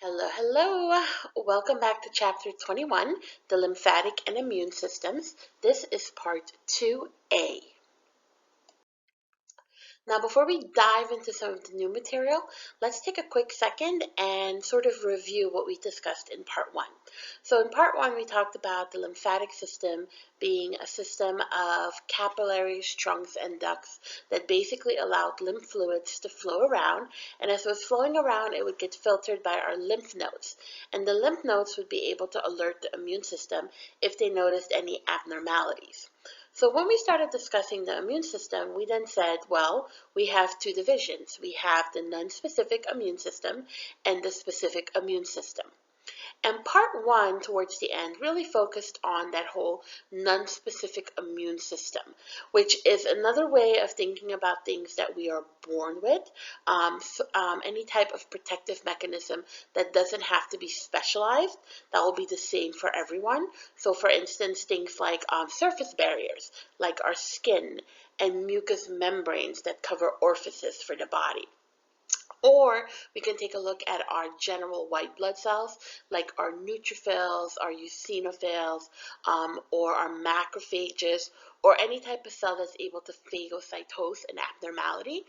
Hello, hello. Welcome back to chapter 21, the lymphatic and immune systems. This is part 2A. Now, before we dive into some of the new material, let's take a quick second and sort of review what we discussed in part 1. So in part 1, we talked about the lymphatic system being a system of capillaries, trunks, and ducts that basically allowed lymph fluids to flow around. And as it was flowing around, it would get filtered by our lymph nodes. And the lymph nodes would be able to alert the immune system if they noticed any abnormalities. So when we started discussing the immune system, we then said, well, we have two divisions. We have the non-specific immune system and the specific immune system. And part 1, towards the end, really focused on that whole non-specific immune system, which is another way of thinking about things that we are born with, any type of protective mechanism that doesn't have to be specialized, that will be the same for everyone. So for instance, things like surface barriers, like our skin, and mucous membranes that cover orifices for the body. Or we can take a look at our general white blood cells, like our neutrophils, our eosinophils, or our macrophages, or any type of cell that's able to phagocytose an abnormality.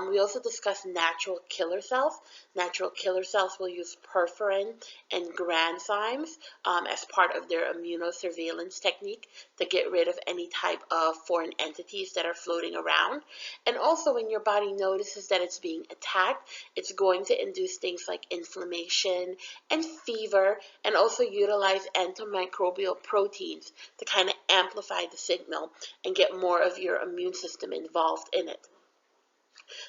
We also discussed natural killer cells. Natural killer cells will use perforin and granzymes as part of their immunosurveillance technique to get rid of any type of foreign entities that are floating around. And also when your body notices that it's being attacked, it's going to induce things like inflammation and fever, and also utilize antimicrobial proteins to kind of amplify the signal and get more of your immune system involved in it.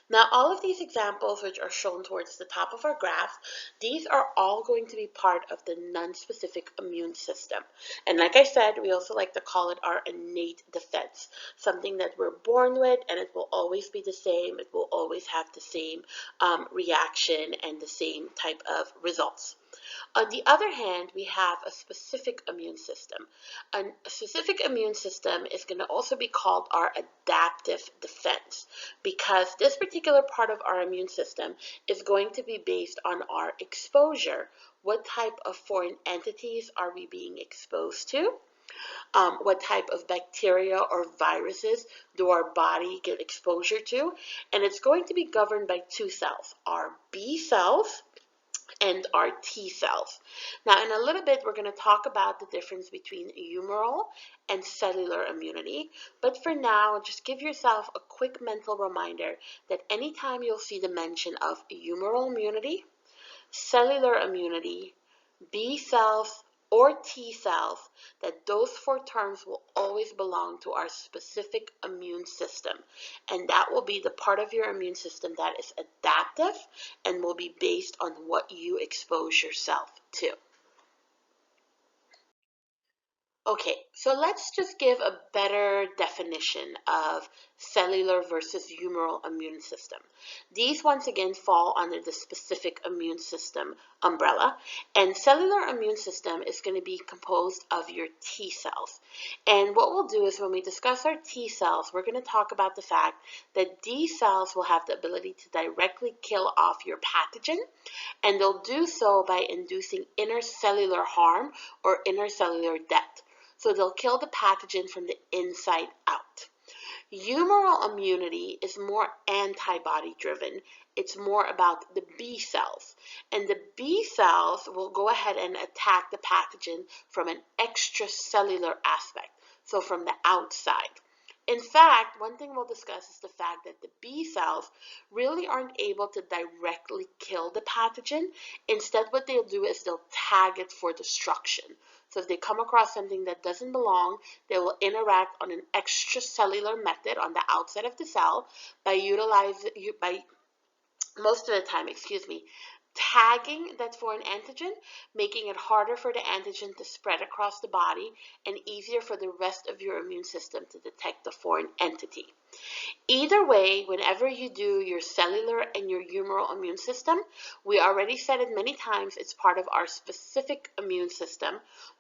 Now, all of these examples, which are shown towards the top of our graph, these are all going to be part of the non-specific immune system. And like I said, we also like to call it our innate defense, something that we're born with, and it will always be the same. It will always have the same reaction and the same type of results. On the other hand, we have a specific immune system. A specific immune system is going to also be called our adaptive defense, because this particular part of our immune system is going to be based on our exposure. What type of foreign entities are we being exposed to? What type of bacteria or viruses do our body get exposure to? And it's going to be governed by two cells, our B cells and our T cells. Now, in a little bit, we're going to talk about the difference between humoral and cellular immunity. But for now, just give yourself a quick mental reminder that anytime you'll see the mention of humoral immunity, cellular immunity, B cells, or T cells, that those four terms will always belong to our specific immune system. And that will be the part of your immune system that is adaptive and will be based on what you expose yourself to. Okay, so let's just give a better definition of cellular versus humoral immune system. These once again fall under the specific immune system umbrella, and cellular immune system is going to be composed of your T cells. And what we'll do is when we discuss our T cells, we're going to talk about the fact that these cells will have the ability to directly kill off your pathogen, and they'll do so by inducing intercellular harm or intercellular death. So they'll kill the pathogen from the inside out. Humoral immunity is more antibody driven. It's more about the B cells. And the B cells will go ahead and attack the pathogen from an extracellular aspect, so from the outside. In fact, one thing we'll discuss is the fact that the B cells really aren't able to directly kill the pathogen. Instead, what they'll do is they'll tag it for destruction. So if they come across something that doesn't belong, they will interact on an extracellular method on the outside of the cell by most of the time, tagging that foreign antigen, making it harder for the antigen to spread across the body and easier for the rest of your immune system to detect the foreign entity. Either way, whenever you do your cellular and your humoral immune system, we already said it many times, it's part of our specific immune system.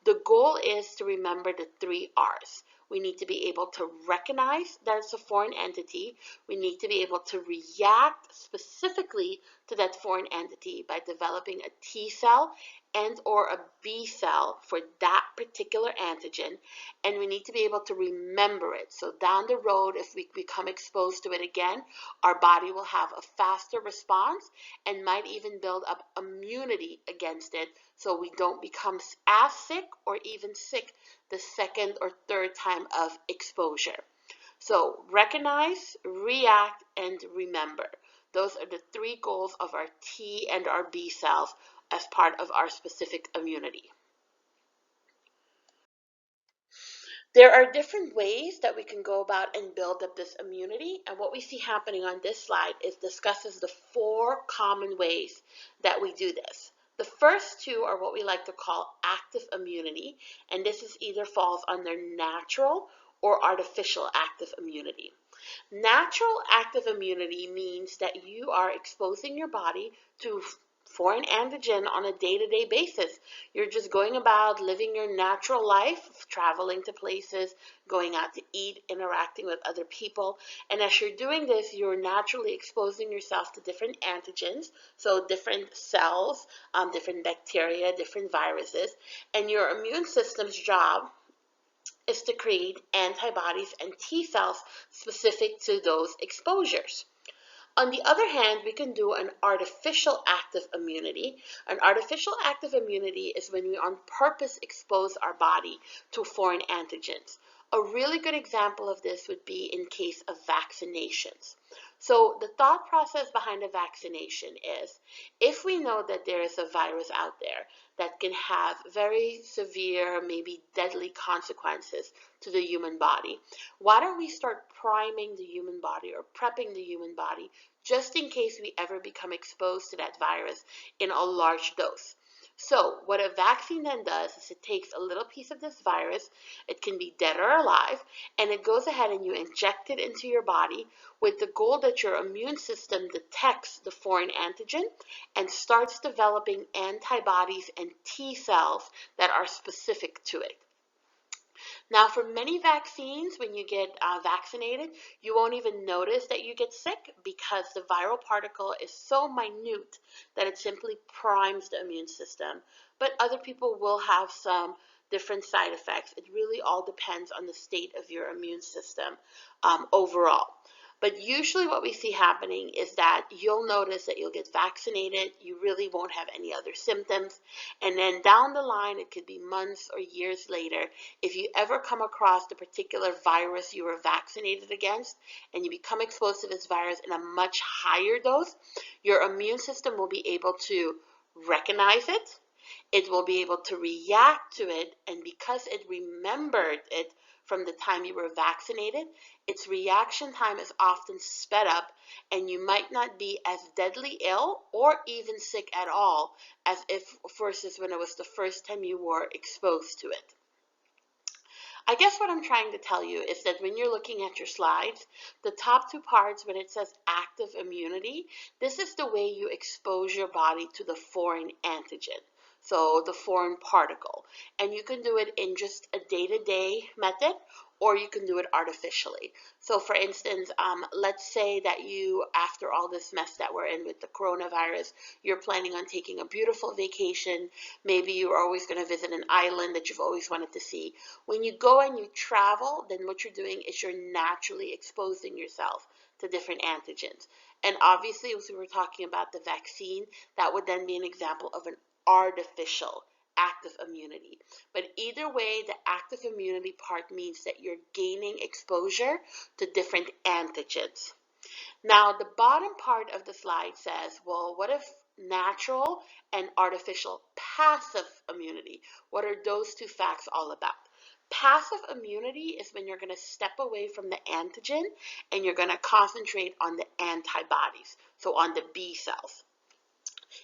The goal is to remember the 3 R's. We need to be able to recognize that it's a foreign entity. We need to be able to react specifically to that foreign entity by developing a T cell and or a B cell for that particular antigen, and we need to be able to remember it. So down the road, if we become exposed to it again, our body will have a faster response and might even build up immunity against it, so we don't become as sick or even sick the second or third time of exposure. So recognize, react, and remember. Those are the three goals of our T and our B cells as part of our specific immunity. There are different ways that we can go about and build up this immunity, and what we see happening on this slide is discusses the 4 common ways that we do this. The first 2 are what we like to call active immunity, and this is either falls under natural or artificial active immunity. Natural active immunity means that you are exposing your body to foreign antigen on a day-to-day basis. You're just going about living your natural life, traveling to places, going out to eat, interacting with other people. And as you're doing this, you're naturally exposing yourself to different antigens, so different cells, different bacteria, different viruses. And your immune system's job is to create antibodies and T cells specific to those exposures. On the other hand, we can do an artificial active immunity. An artificial active immunity is when we on purpose expose our body to foreign antigens. A really good example of this would be in case of vaccinations. So the thought process behind a vaccination is, if we know that there is a virus out there that can have very severe, maybe deadly consequences to the human body, why don't we start priming the human body or prepping the human body just in case we ever become exposed to that virus in a large dose? So what a vaccine then does is it takes a little piece of this virus, it can be dead or alive, and it goes ahead and you inject it into your body with the goal that your immune system detects the foreign antigen and starts developing antibodies and T cells that are specific to it. Now, for many vaccines, when you get vaccinated, you won't even notice that you get sick because the viral particle is so minute that it simply primes the immune system. But other people will have some different side effects. It really all depends on the state of your immune system overall. But usually what we see happening is that you'll notice that you'll get vaccinated, you really won't have any other symptoms, and then down the line, it could be months or years later, if you ever come across the particular virus you were vaccinated against, and you become exposed to this virus in a much higher dose, your immune system will be able to recognize it, it will be able to react to it, and because it remembered it from the time you were vaccinated, its reaction time is often sped up, and you might not be as deadly ill or even sick at all as if versus when it was the first time you were exposed to it. I guess what I'm trying to tell you is that when you're looking at your slides, the top 2 parts, when it says active immunity, this is the way you expose your body to the foreign antigen, so the foreign particle. And you can do it in just a day-to-day method, or you can do it artificially. So for instance, let's say that you, after all this mess that we're in with the coronavirus, you're planning on taking a beautiful vacation. Maybe you're always going to visit an island that you've always wanted to see. When you go and you travel, then what you're doing is you're naturally exposing yourself to different antigens. And obviously, as we were talking about the vaccine, that would then be an example of an artificial active immunity. But either way, the active immunity part means that you're gaining exposure to different antigens. Now, the bottom part of the slide says, well, what if natural and artificial passive immunity? What are those 2 facts all about? Passive immunity is when you're going to step away from the antigen and you're going to concentrate on the antibodies, so on the B cells.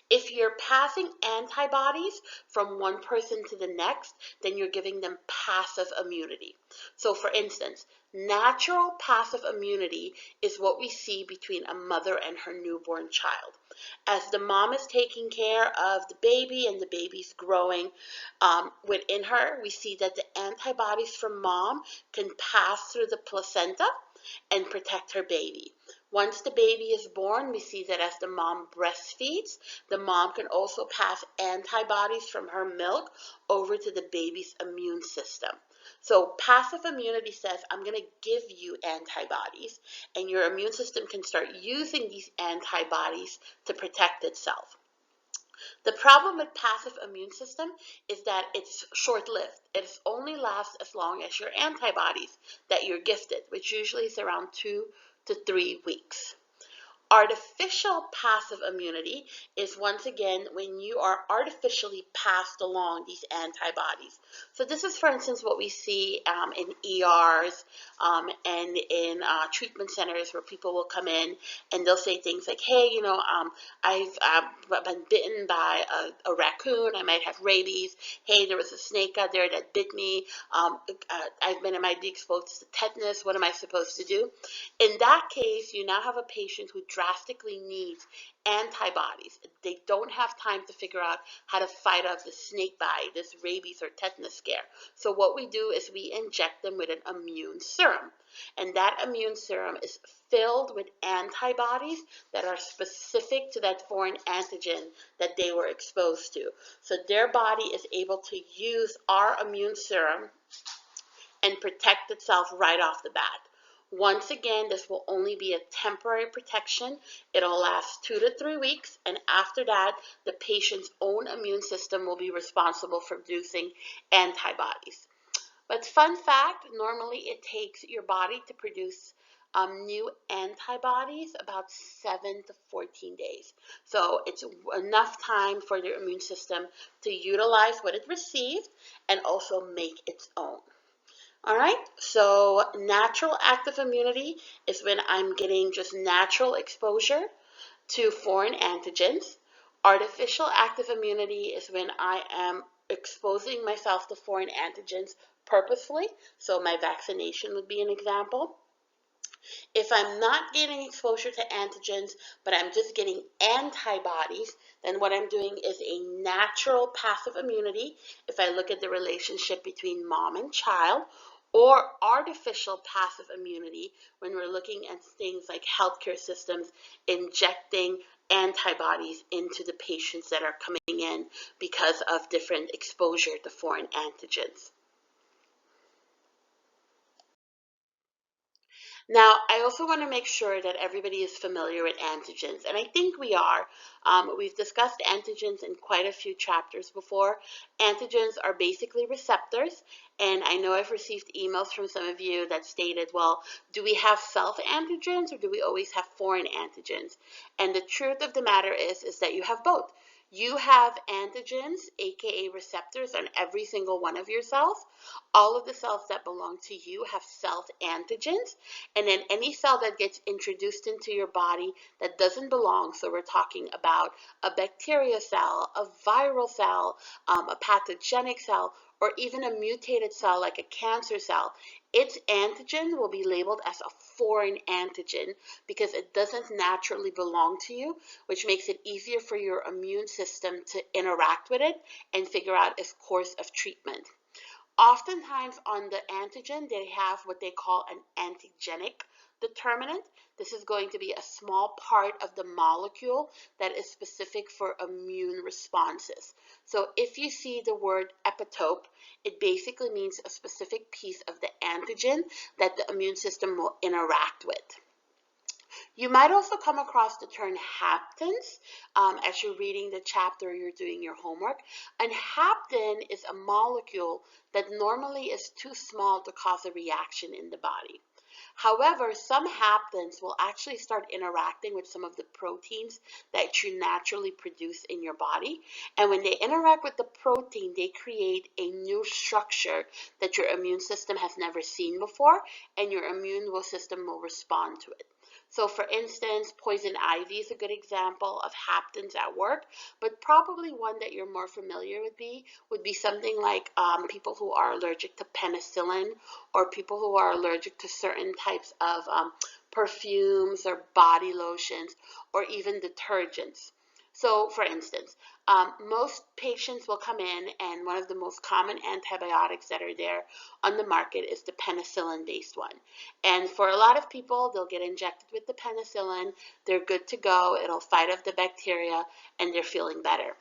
If you're passing antibodies from one person to the next, then you're giving them passive immunity. So for instance, natural passive immunity is what we see between a mother and her newborn child. As the mom is taking care of the baby and the baby's growing within her, we see that the antibodies from mom can pass through the placenta and protect her baby. Once the baby is born, we see that as the mom breastfeeds, the mom can also pass antibodies from her milk over to the baby's immune system. So passive immunity says, I'm going to give you antibodies, and your immune system can start using these antibodies to protect itself. The problem with passive immune system is that it's short-lived. It only lasts as long as your antibodies that you're gifted, which usually is around 2 to 3 weeks. Artificial passive immunity is once again when you are artificially passed along these antibodies. So this is, for instance, what we see in ERs and in treatment centers where people will come in and they'll say things like, hey, I've been bitten by a raccoon, I might have rabies, hey, there was a snake out there that bit me, I might be exposed to tetanus, what am I supposed to do? In that case, you now have a patient who drastically needs antibodies. They don't have time to figure out how to fight off the snake bite, this rabies or tetanus scare. So what we do is we inject them with an immune serum. And that immune serum is filled with antibodies that are specific to that foreign antigen that they were exposed to. So their body is able to use our immune serum and protect itself right off the bat. Once again, this will only be a temporary protection. It'll last 2 to 3 weeks, and after that, the patient's own immune system will be responsible for producing antibodies. But fun fact, normally it takes your body to produce new antibodies about 7 to 14 days. So it's enough time for your immune system to utilize what it received and also make its own. All right, so natural active immunity is when I'm getting just natural exposure to foreign antigens. Artificial active immunity is when I am exposing myself to foreign antigens purposefully. So my vaccination would be an example. If I'm not getting exposure to antigens, but I'm just getting antibodies, then what I'm doing is a natural passive immunity. If I look at the relationship between mom and child, or artificial passive immunity when we're looking at things like healthcare systems injecting antibodies into the patients that are coming in because of different exposure to foreign antigens. Now, I also want to make sure that everybody is familiar with antigens, and I think we are. We've discussed antigens in quite a few chapters before. Antigens are basically receptors, and I know I've received emails from some of you that stated, well, do we have self-antigens or do we always have foreign antigens? And the truth of the matter is that you have both. You have antigens, aka receptors, on every single one of your cells. All of the cells that belong to you have self-antigens, and then any cell that gets introduced into your body that doesn't belong, so we're talking about a bacteria cell, a viral cell, a pathogenic cell, or even a mutated cell like a cancer cell, its antigen will be labeled as a foreign antigen because it doesn't naturally belong to you, which makes it easier for your immune system to interact with it and figure out its course of treatment. Oftentimes on the antigen, they have what they call an antigenic determinant. This is going to be a small part of the molecule that is specific for immune responses. So if you see the word epitope, it basically means a specific piece of the antigen that the immune system will interact with. You might also come across the term haptens as you're reading the chapter or you're doing your homework. And hapten is a molecule that normally is too small to cause a reaction in the body. However, some haptens will actually start interacting with some of the proteins that you naturally produce in your body. And when they interact with the protein, they create a new structure that your immune system has never seen before, and your immune system will respond to it. So for instance, poison ivy is a good example of haptens at work, but probably one that you're more familiar with would be something like people who are allergic to penicillin, or people who are allergic to certain types of perfumes or body lotions, or even detergents. So, for instance, most patients will come in, and one of the most common antibiotics that are there on the market is the penicillin-based one. And for a lot of people, they'll get injected with the penicillin, they're good to go, it'll fight off the bacteria, and they're feeling better.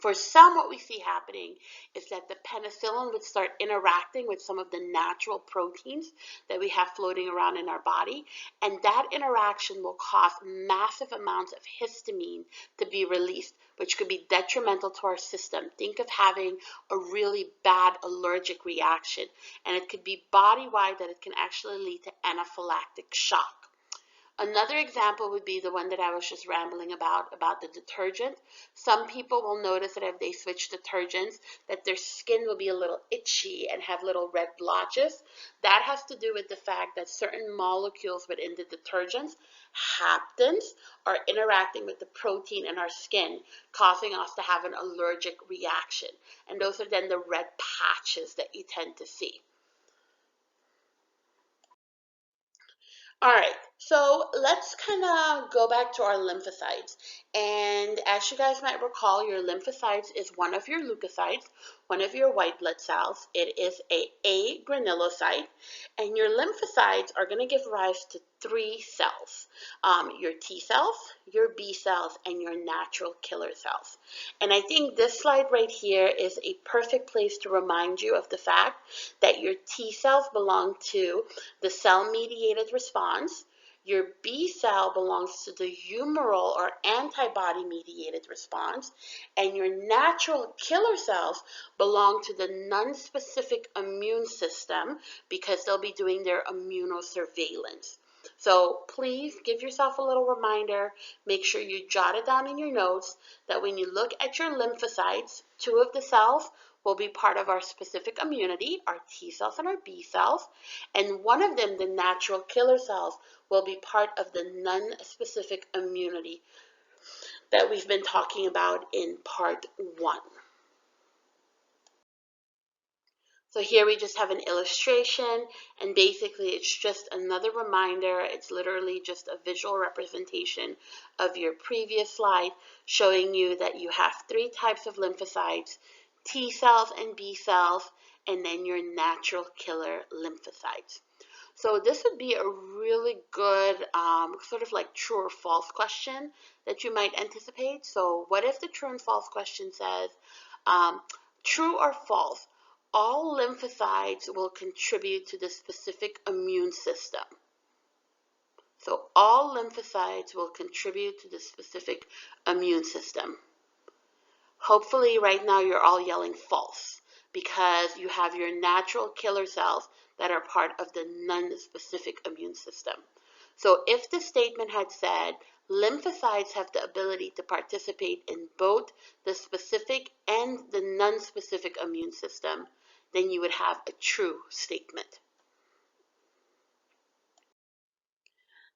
For some, what we see happening is that the penicillin would start interacting with some of the natural proteins that we have floating around in our body, and that interaction will cause massive amounts of histamine to be released, which could be detrimental to our system. Think of having a really bad allergic reaction, and it could be body-wide that it can actually lead to anaphylactic shock. Another example would be the one that I was just rambling about the detergent. Some people will notice that if they switch detergents, that their skin will be a little itchy and have little red blotches. That has to do with the fact that certain molecules within the detergents, haptens, are interacting with the protein in our skin, causing us to have an allergic reaction. And those are then the red patches that you tend to see. All right, so let's kind of go back to our lymphocytes. And as you guys might recall, your lymphocytes is one of your leukocytes, one of your white blood cells. It is a granulocyte, and your lymphocytes are going to give rise to three cells, your T cells, your B cells, and your natural killer cells. And I think this slide right here is a perfect place to remind you of the fact that your T cells belong to the cell-mediated response. Your B cell belongs to the humoral or antibody-mediated response, and your natural killer cells belong to the non-specific immune system because they'll be doing their immunosurveillance. So please give yourself a little reminder, make sure you jot it down in your notes, that when you look at your lymphocytes, two of the cells will be part of our specific immunity, our T cells and our B cells, and one of them, the natural killer cells, will be part of the non-specific immunity that we've been talking about in part 1. So here we just have an illustration, and basically it's just another reminder. It's literally just a visual representation of your previous slide, showing you that you have three types of lymphocytes, T cells and B cells, and then your natural killer lymphocytes. So this would be a really good sort of like true or false question that you might anticipate. So what if the true and false question says, true or false, all lymphocytes will contribute to the specific immune system? So all lymphocytes will contribute to the specific immune system. Hopefully right now you're all yelling false, because you have your natural killer cells that are part of the non-specific immune system. So if the statement had said, lymphocytes have the ability to participate in both the specific and the non-specific immune system, then you would have a true statement.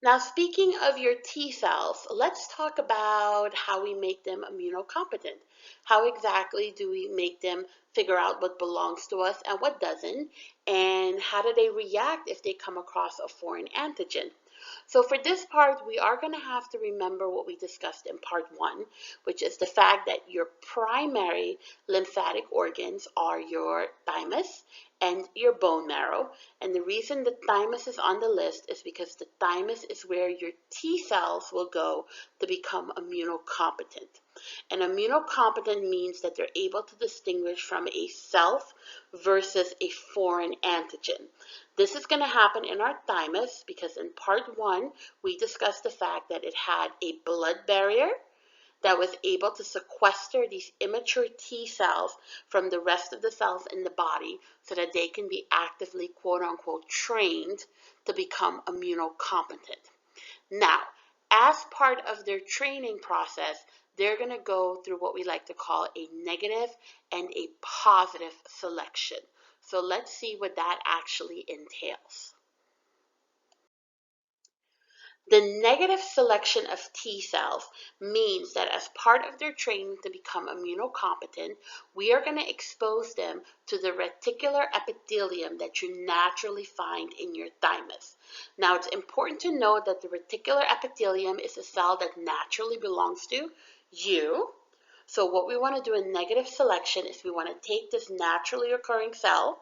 Now, speaking of your T cells, let's talk about how we make them immunocompetent. How exactly do we make them figure out what belongs to us and what doesn't? And how do they react if they come across a foreign antigen? So for this part, we are going to have to remember what we discussed in part 1, which is the fact that your primary lymphatic organs are your thymus and your bone marrow. And the reason the thymus is on the list is because the thymus is where your T cells will go to become immunocompetent. And immunocompetent means that they're able to distinguish from a self versus a foreign antigen. This is going to happen in our thymus because in part 1, we discussed the fact that it had a blood barrier that was able to sequester these immature T cells from the rest of the cells in the body so that they can be actively, quote unquote, trained to become immunocompetent. Now, as part of their training process, they're going to go through what we like to call a negative and a positive selection. So let's see what that actually entails. The negative selection of T cells means that as part of their training to become immunocompetent, we are going to expose them to the reticular epithelium that you naturally find in your thymus. Now, it's important to note that the reticular epithelium is a cell that naturally belongs to U. So what we want to do in negative selection is we want to take this naturally occurring cell,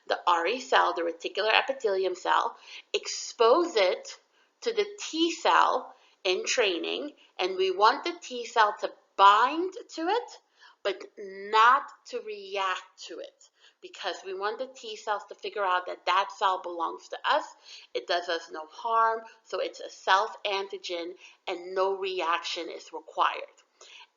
the RE cell, the reticular epithelium cell, expose it to the T cell in training, and we want the T cell to bind to it, but not to react to it, because we want the T cells to figure out that that cell belongs to us, it does us no harm, so it's a self-antigen and no reaction is required.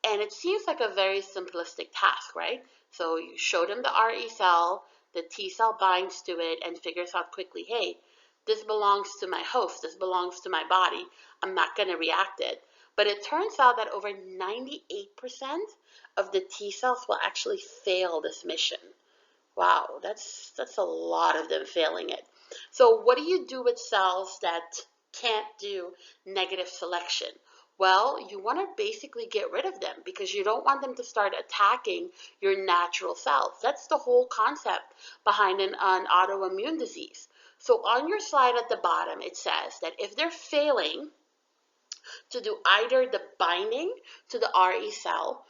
And it seems like a very simplistic task, right? So you show them the RE cell, the T cell binds to it and figures out quickly, hey, this belongs to my host, this belongs to my body, I'm not going to react it. But it turns out that over 98% of the T cells will actually fail this mission. Wow, that's a lot of them failing it. So what do you do with cells that can't do negative selection? Well, you want to basically get rid of them because you don't want them to start attacking your natural cells. That's the whole concept behind an autoimmune disease. So on your slide at the bottom, it says that if they're failing to do either the binding to the RE cell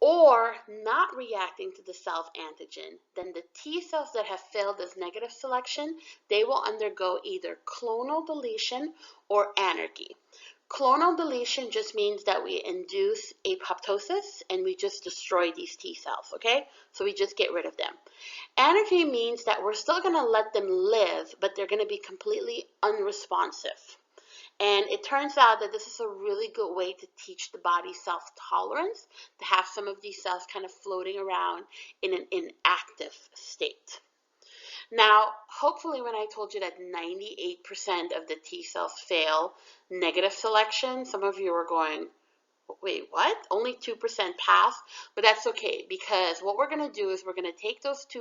or not reacting to the self-antigen, then the T cells that have failed this negative selection, they will undergo either clonal deletion or anarchy. Clonal deletion just means that we induce apoptosis and we just destroy these T cells, okay? So we just get rid of them. Anarchy means that we're still going to let them live, but they're going to be completely unresponsive. And it turns out that this is a really good way to teach the body self-tolerance, to have some of these cells kind of floating around in an inactive state. Now, hopefully when I told you that 98% of the T cells fail negative selection, some of you are going, wait, what? Only 2% pass? But that's okay, because what we're going to do is we're going to take those 2%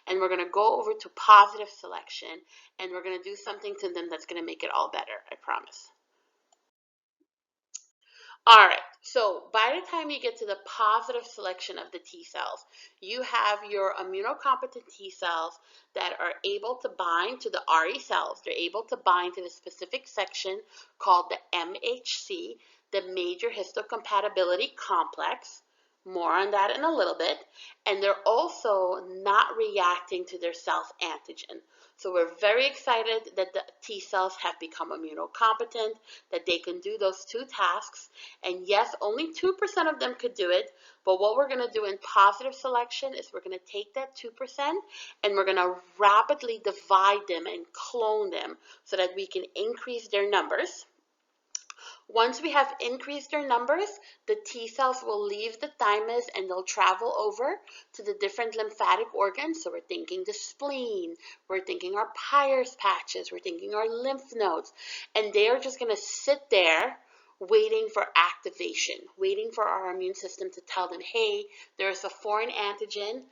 and we're going to go over to positive selection, and we're going to do something to them that's going to make it all better, I promise. All right, so by the time you get to the positive selection of the T cells, you have your immunocompetent T cells that are able to bind to the RE cells. They're able to bind to the specific section called the MHC, the major histocompatibility complex. More on that in a little bit. And they're also not reacting to their self-antigen. So we're very excited that the T cells have become immunocompetent, that they can do those two tasks. And yes, only 2% of them could do it, but what we're going to do in positive selection is we're going to take that 2% and we're going to rapidly divide them and clone them so that we can increase their numbers. Once we have increased their numbers, the T cells will leave the thymus and they'll travel over to the different lymphatic organs. So we're thinking the spleen, we're thinking our Peyer's patches, we're thinking our lymph nodes, and they are just going to sit there waiting for activation, waiting for our immune system to tell them, hey, there's a foreign antigen,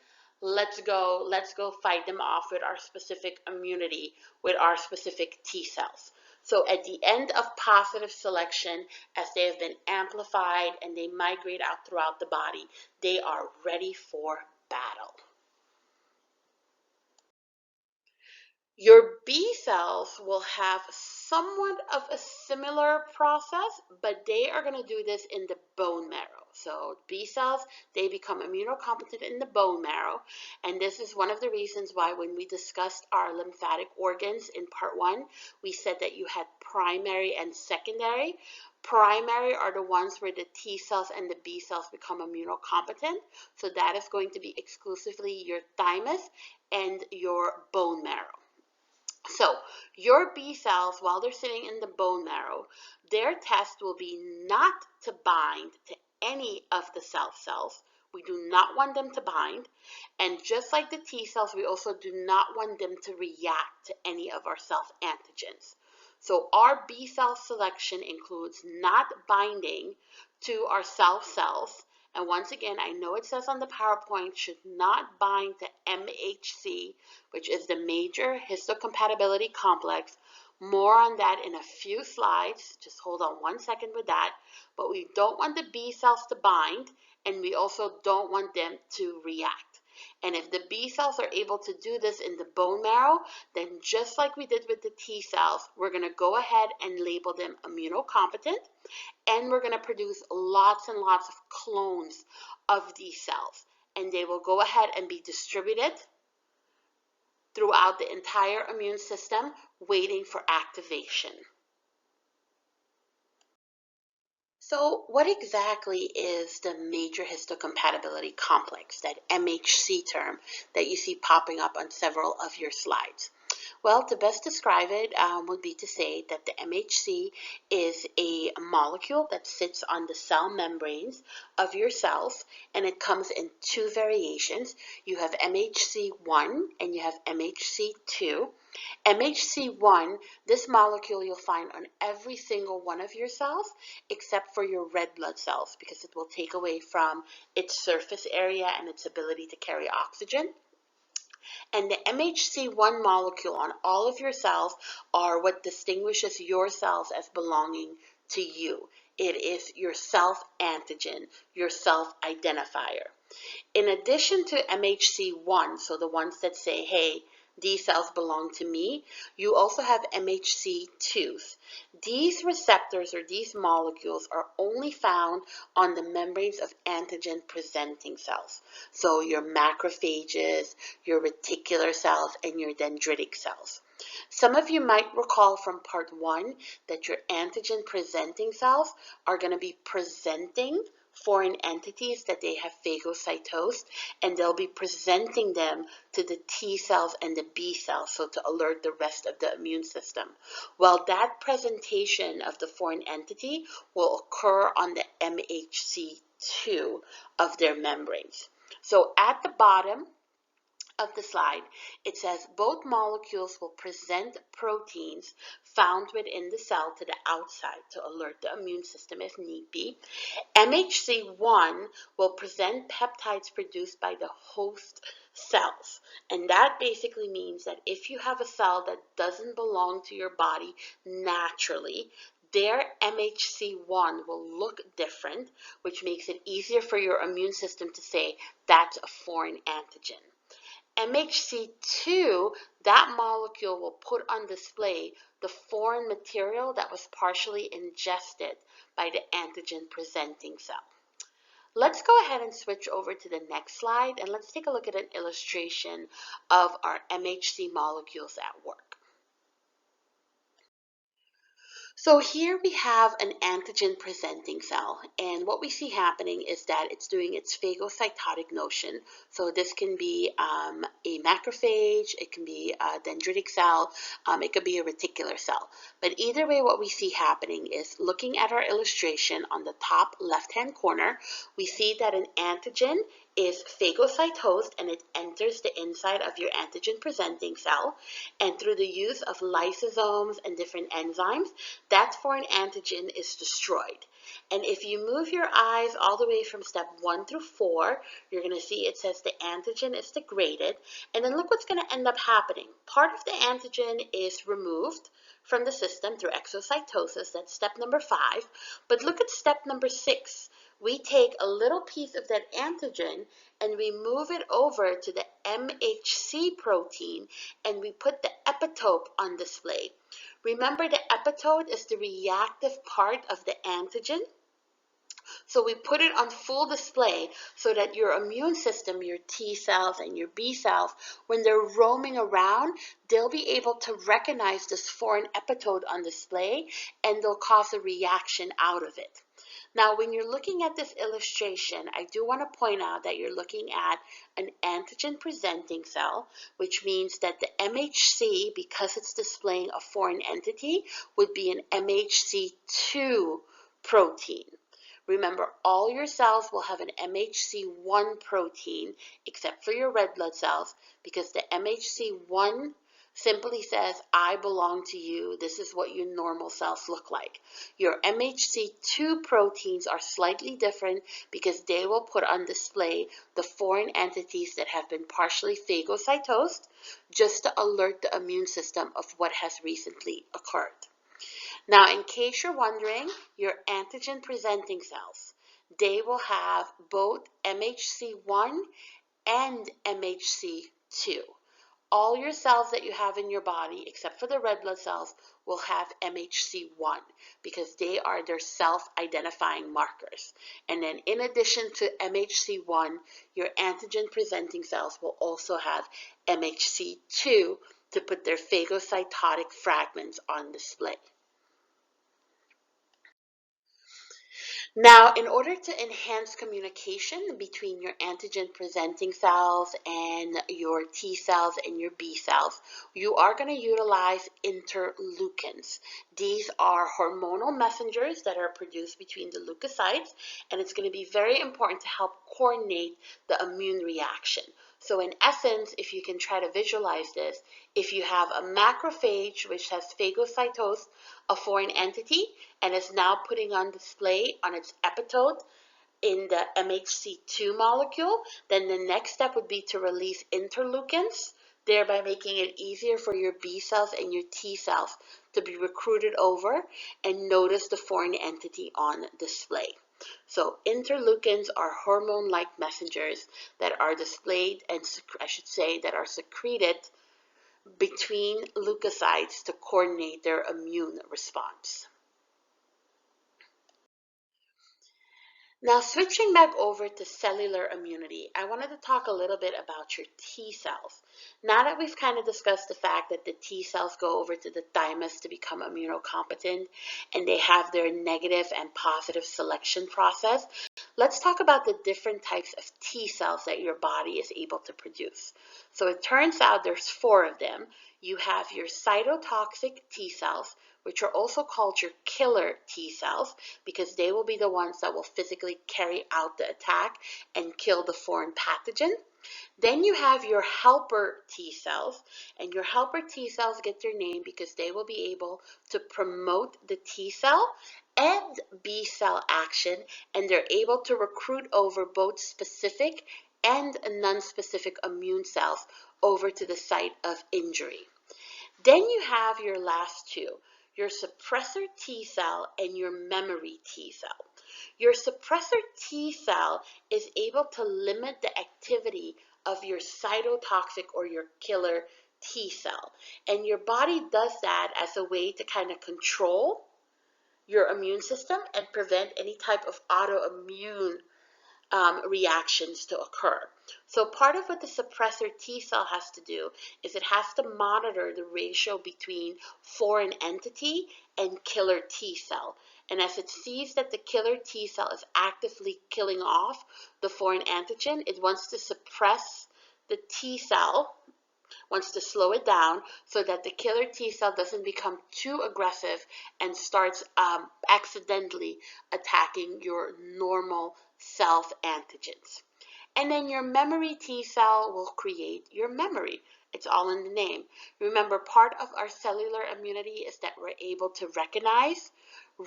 let's go fight them off with our specific immunity, with our specific T cells. So at the end of positive selection, as they have been amplified and they migrate out throughout the body, they are ready for battle. Your B cells will have somewhat of a similar process, but they are going to do this in the bone marrow. So B cells, they become immunocompetent in the bone marrow, and this is one of the reasons why when we discussed our lymphatic organs in part 1, we said that you had primary and secondary. Primary are the ones where the T cells and the B cells become immunocompetent, so that is going to be exclusively your thymus and your bone marrow. So your B cells, while they're sitting in the bone marrow, their test will be not to bind to any of the self cells. We do not want them to bind. And just like the T cells, we also do not want them to react to any of our self-antigens. So our B cell selection includes not binding to our self cells. And once again, I know it says on the PowerPoint, should not bind to MHC, which is the major histocompatibility complex. More on that in a few slides. Just hold on 1 second with that. But we don't want the B cells to bind, and we also don't want them to react. And if the B cells are able to do this in the bone marrow, then just like we did with the T cells, we're going to go ahead and label them immunocompetent, and we're going to produce lots and lots of clones of these cells. And they will go ahead and be distributed throughout the entire immune system, waiting for activation. So what exactly is the major histocompatibility complex, that MHC term that you see popping up on several of your slides? Well, to best describe it would be to say that the MHC is a molecule that sits on the cell membranes of your cells, and it comes in two variations. You have MHC1 and you have MHC2. MHC1, this molecule you'll find on every single one of your cells except for your red blood cells, because it will take away from its surface area and its ability to carry oxygen. And the MHC1 molecule on all of your cells are what distinguishes your cells as belonging to you. It is your self-antigen, your self-identifier. In addition to MHC1, so the ones that say, hey, these cells belong to me, you also have MHC2s. These receptors or these molecules are only found on the membranes of antigen-presenting cells. So your macrophages, your reticular cells, and your dendritic cells. Some of you might recall from part 1 that your antigen-presenting cells are going to be presenting foreign entities that they have phagocytosed, and they'll be presenting them to the T cells and the B cells, so to alert the rest of the immune system. Well, that presentation of the foreign entity will occur on the MHC2 of their membranes. So at the bottom of the slide, it says both molecules will present proteins found within the cell to the outside to alert the immune system if need be. MHC1 will present peptides produced by the host cells. And that basically means that if you have a cell that doesn't belong to your body naturally, their MHC1 will look different, which makes it easier for your immune system to say that's a foreign antigen. MHC2, that molecule will put on display the foreign material that was partially ingested by the antigen-presenting cell. Let's go ahead and switch over to the next slide, and let's take a look at an illustration of our MHC molecules at work. So here we have an antigen-presenting cell, and what we see happening is that it's doing its phagocytotic notion. So this can be a macrophage, it can be a dendritic cell, it could be a reticular cell. But either way, what we see happening is, looking at our illustration on the top left-hand corner, we see that an antigen is phagocytosed and it enters the inside of your antigen-presenting cell, and through the use of lysosomes and different enzymes, that foreign antigen is destroyed. And if you move your eyes all the way from step 1 through 4, you're going to see it says the antigen is degraded, and then look what's going to end up happening. Part of the antigen is removed from the system through exocytosis, that's step number 5, but look at step number 6. We take a little piece of that antigen and we move it over to the MHC protein, and we put the epitope on display. Remember, the epitope is the reactive part of the antigen. So we put it on full display so that your immune system, your T cells and your B cells, when they're roaming around, they'll be able to recognize this foreign epitope on display, and they'll cause a reaction out of it. Now, when you're looking at this illustration, I do want to point out that you're looking at an antigen-presenting cell, which means that the MHC, because it's displaying a foreign entity, would be an MHC2 protein. Remember, all your cells will have an MHC1 protein, except for your red blood cells, because the MHC1 simply says, I belong to you. This is what your normal cells look like. Your MHC2 proteins are slightly different because they will put on display the foreign entities that have been partially phagocytosed, just to alert the immune system of what has recently occurred. Now, in case you're wondering, your antigen-presenting cells, they will have both MHC1 and MHC2. All your cells that you have in your body, except for the red blood cells, will have MHC1 because they are their self-identifying markers. And then in addition to MHC1, your antigen-presenting cells will also have MHC2 to put their phagocytotic fragments on display. Now, in order to enhance communication between your antigen-presenting cells and your T cells and your B cells, you are going to utilize interleukins. These are hormonal messengers that are produced between the leukocytes, and it's going to be very important to help coordinate the immune reaction. So in essence, if you can try to visualize this, if you have a macrophage which has phagocytosed a foreign entity and is now putting on display on its epitope in the MHC2 molecule, then the next step would be to release interleukins, thereby making it easier for your B cells and your T cells to be recruited over and notice the foreign entity on display. So interleukins are hormone-like messengers that are displayed and that are secreted between leukocytes to coordinate their immune response. Now, switching back over to cellular immunity, I wanted to talk a little bit about your T cells. Now that we've kind of discussed the fact that the T cells go over to the thymus to become immunocompetent and they have their negative and positive selection process, let's talk about the different types of T cells that your body is able to produce. So it turns out there's 4 of them. You have your cytotoxic T cells, which are also called your killer T cells because they will be the ones that will physically carry out the attack and kill the foreign pathogen. Then you have your helper T cells, and your helper T cells get their name because they will be able to promote the T cell and B cell action, and they're able to recruit over both specific and non-specific immune cells over to the site of injury. Then you have your last 2, your suppressor T cell and your memory T cell. Your suppressor T cell is able to limit the activity of your cytotoxic or your killer T cell. And your body does that as a way to kind of control your immune system and prevent any type of autoimmune reactions to occur. So part of what the suppressor T cell has to do is it has to monitor the ratio between foreign entity and killer T cell. And as it sees that the killer T cell is actively killing off the foreign antigen, it wants to suppress the T cell, wants to slow it down so that the killer T cell doesn't become too aggressive and starts accidentally attacking your normal self-antigens. And then your memory T cell will create your memory. It's all in the name. Remember, part of our cellular immunity is that we're able to recognize,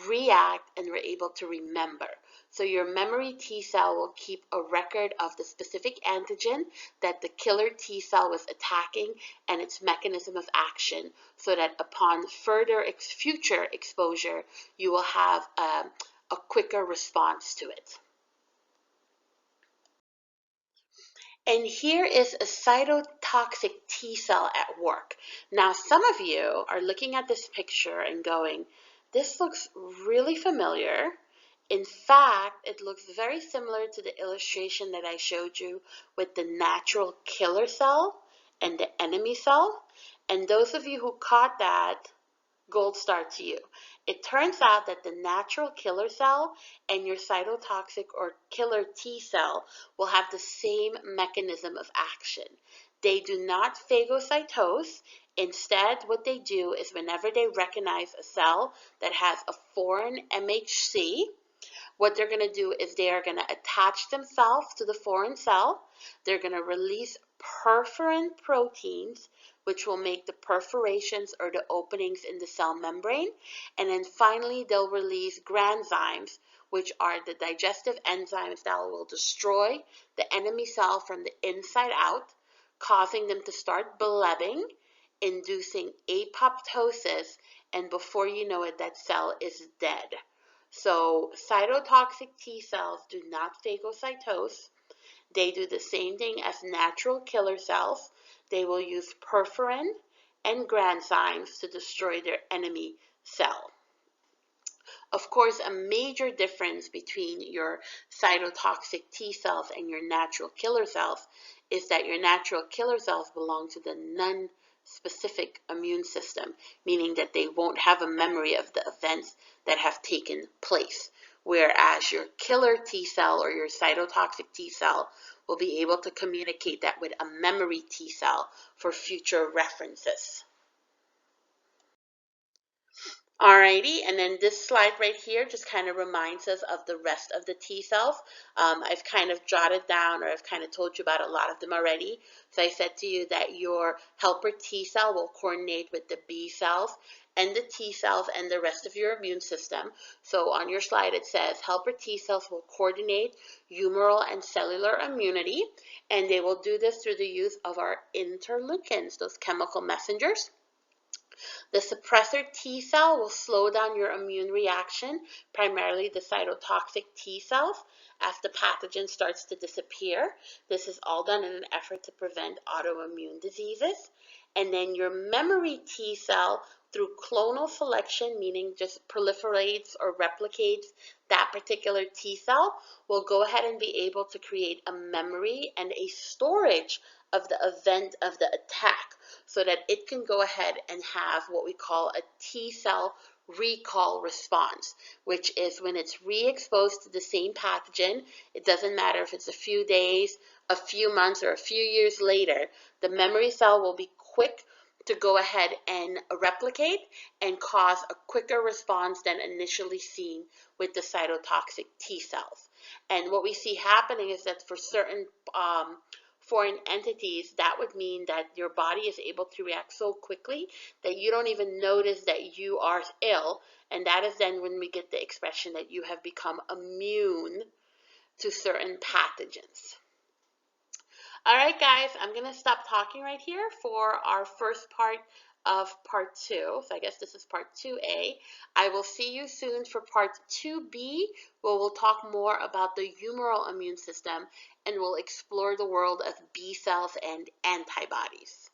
react, and we're able to remember. So your memory T cell will keep a record of the specific antigen that the killer T cell was attacking and its mechanism of action, so that upon further future exposure, you will have a quicker response to it. And here is a cytotoxic T cell at work. Now, some of you are looking at this picture and going, this looks really familiar. In fact, it looks very similar to the illustration that I showed you with the natural killer cell and the enemy cell. And those of you who caught that, gold star to you. It turns out that the natural killer cell and your cytotoxic or killer T cell will have the same mechanism of action. They do not phagocytose. Instead, what they do is whenever they recognize a cell that has a foreign MHC, what they're going to do is they are going to attach themselves to the foreign cell. They're going to release perforin proteins, which will make the perforations or the openings in the cell membrane. And then finally, they'll release granzymes, which are the digestive enzymes that will destroy the enemy cell from the inside out, causing them to start blebbing, inducing apoptosis, and before you know it, that cell is dead. So cytotoxic T cells do not phagocytose. They do the same thing as natural killer cells. They will use perforin and granzymes to destroy their enemy cell. Of course, a major difference between your cytotoxic T cells and your natural killer cells is that your natural killer cells belong to the non-specific immune system, meaning that they won't have a memory of the events that have taken place. Whereas your killer T cell or your cytotoxic T cell will be able to communicate that with a memory T cell for future references. Alrighty, and then this slide right here just kind of reminds us of the rest of the T cells. I've kind of jotted down, or I've kind of told you about a lot of them already. So I said to you that your helper T cell will coordinate with the B cells and the T cells and the rest of your immune system. So on your slide it says helper T cells will coordinate humoral and cellular immunity, and they will do this through the use of our interleukins, those chemical messengers. The suppressor T cell will slow down your immune reaction, primarily the cytotoxic T cells, as the pathogen starts to disappear. This is all done in an effort to prevent autoimmune diseases. And then your memory T cell, through clonal selection, meaning just proliferates or replicates that particular T cell, will go ahead and be able to create a memory and a storage of the event of the attack, so that it can go ahead and have what we call a T cell recall response, which is when it's re-exposed to the same pathogen. It doesn't matter if it's a few days, a few months, or a few years later, the memory cell will be quick to go ahead and replicate and cause a quicker response than initially seen with the cytotoxic T cells. And what we see happening is that for certain foreign entities, that would mean that your body is able to react so quickly that you don't even notice that you are ill, and that is then when we get the expression that you have become immune to certain pathogens. All right, guys, I'm going to stop talking right here for our first part of part 2. So I guess this is part 2A. I will see you soon for part 2B, where we'll talk more about the humoral immune system and we'll explore the world of B cells and antibodies.